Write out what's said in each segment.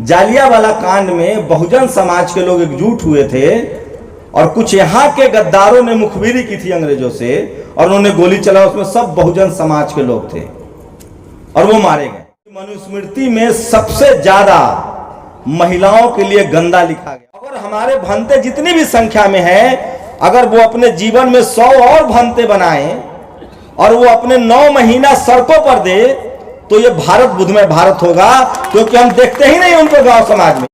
जालियांवाला कांड में बहुजन समाज के लोग एकजुट हुए थे और कुछ यहाँ के गद्दारों ने मुखबिरी की थी अंग्रेजों से और उन्होंने गोली चला। उसमें सब बहुजन समाज के लोग थे और वो मारे गए। मनुस्मृति में सबसे ज्यादा महिलाओं के लिए गंदा लिखा गया। अगर हमारे भंते जितनी भी संख्या में है, अगर वो अपने जीवन में 100 और भंते बनाएं और वो अपने 9 महीना सड़कों पर दे तो ये भारत बुद्धमय भारत होगा, क्योंकि हम देखते ही नहीं उनको गांव समाज में।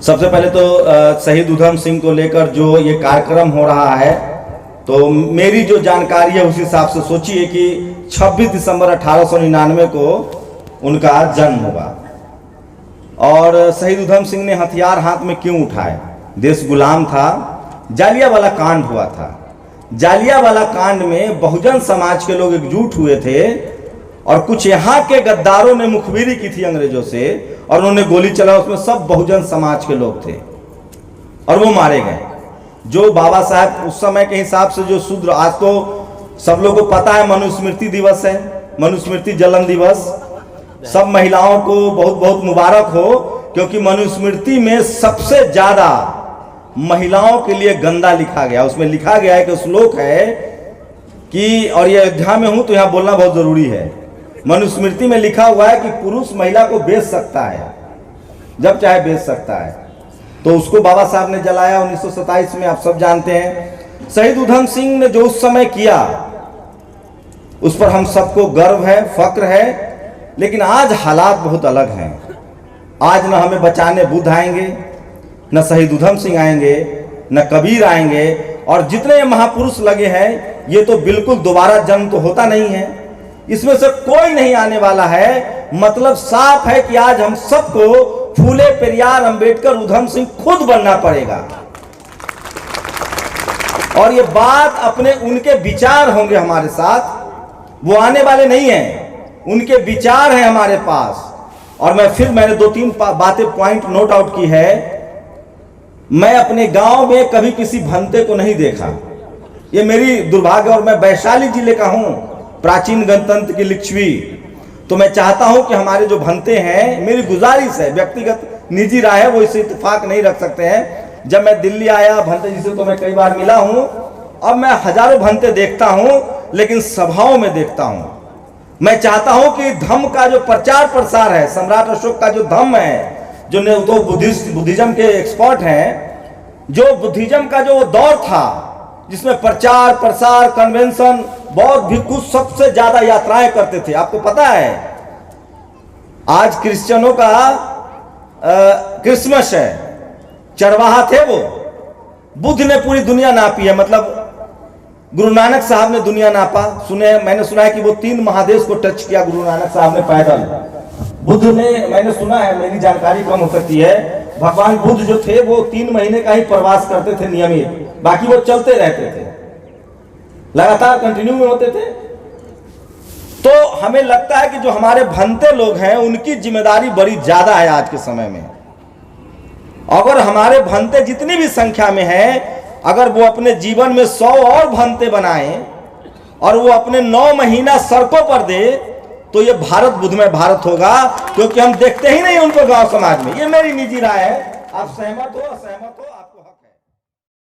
सबसे पहले तो शहीद उधम सिंह को लेकर जो ये कार्यक्रम हो रहा है, तो मेरी जो जानकारी है उस हिसाब से सोचिए कि 26 दिसंबर 1899 को उनका जन्म होगा। और शहीद उधम सिंह ने हथियार हाथ में क्यों उठाए? देश गुलाम था, जालियांवाला कांड हुआ था। जालियांवाला कांड में बहुजन समाज के लोग एकजुट हुए थे और कुछ यहाँ के गद्दारों ने मुखबिरी की थी अंग्रेजों से और उन्होंने गोली चला। उसमें सब बहुजन समाज के लोग थे और वो मारे गए। जो बाबा साहब उस समय के हिसाब से जो शूद्र, आज तो सब लोगों को पता है मनुस्मृति दिवस है, मनुस्मृति जलन दिवस। सब महिलाओं को बहुत बहुत मुबारक हो, क्योंकि मनुस्मृति में सबसे ज्यादा महिलाओं के लिए गंदा लिखा गया। उसमें लिखा गया है कि श्लोक है कि, और ये अयोध्या में हूं तो यहां बोलना बहुत जरूरी है, मनुस्मृति में लिखा हुआ है कि पुरुष महिला को बेच सकता है, जब चाहे बेच सकता है। तो उसको बाबा साहब ने जलाया 1927 में, आप सब जानते हैं। शहीद उधम सिंह ने जो उस समय किया उस पर हम सबको गर्व है, फक्र है। लेकिन आज हालात बहुत अलग हैं। आज न हमें बचाने बुद्ध आएंगे, न शहीद उधम सिंह आएंगे, न कबीर आएंगे, और जितने महापुरुष लगे हैं ये तो बिल्कुल दोबारा जन्म तो होता नहीं है, इसमें से कोई नहीं आने वाला है। मतलब साफ है कि आज हम सबको फूले पेरियार अंबेडकर उधम सिंह खुद बनना पड़ेगा। और ये बात अपने उनके विचार होंगे हमारे साथ, वो आने वाले नहीं हैं, उनके विचार हैं हमारे पास। और मैंने 2-3 बातें पॉइंट नोट आउट की है। मैं अपने गांव में कभी किसी भंते को नहीं देखा, ये मेरी दुर्भाग्य। और मैं वैशाली जिले का हूं, प्राचीन गणतंत्र की लिच्छवी। तो मैं चाहता हूं कि हमारे जो भंते हैं, मेरी गुजारिश है, व्यक्तिगत निजी राय है, वो इसे इत्तेफाक नहीं रख सकते हैं। जब मैं दिल्ली आया भंते जी से तो मैं कई बार मिला हूं। अब मैं हजारों भंते देखता हूं, लेकिन सभाओं में देखता हूं। मैं चाहता हूं कि धम्म का जो प्रचार प्रसार है, सम्राट अशोक का जो धम्म है, जो तो बुद्धिज्म के एक्सपर्ट हैं, जो बुद्धिज्म का जो दौर था जिसमें प्रचार प्रसार कन्वेंशन, बौद्ध भिक्षु सबसे ज्यादा यात्राएं करते थे। आपको पता है आज क्रिश्चियनों का क्रिसमस है, चरवाहा थे वो। बुद्ध ने पूरी दुनिया नापी है, मतलब गुरु नानक साहब ने दुनिया नापा। मैंने सुना है कि वो 3 महादेश को टच किया गुरु नानक साहब ने पैदल। बुद्ध ने, मैंने सुना है, मेरी जानकारी कम हो सकती है, भगवान बुद्ध जो थे वो 3 महीने का ही प्रवास करते थे नियमित, बाकी वो चलते रहते थे, लगातार कंटिन्यू में होते थे। तो हमें लगता है कि जो हमारे भंते लोग हैं उनकी जिम्मेदारी बड़ी ज्यादा है आज के समय में। अगर हमारे भंते जितनी भी संख्या में है, अगर वो अपने जीवन में 100 और भंते बनाएं और वो अपने 9 महीना सड़कों पर दे तो ये भारत बुद्धमय भारत होगा, क्योंकि हम देखते ही नहीं उनको गांव समाज में। ये मेरी निजी राय है, आप सहमत हो असहमत हो आप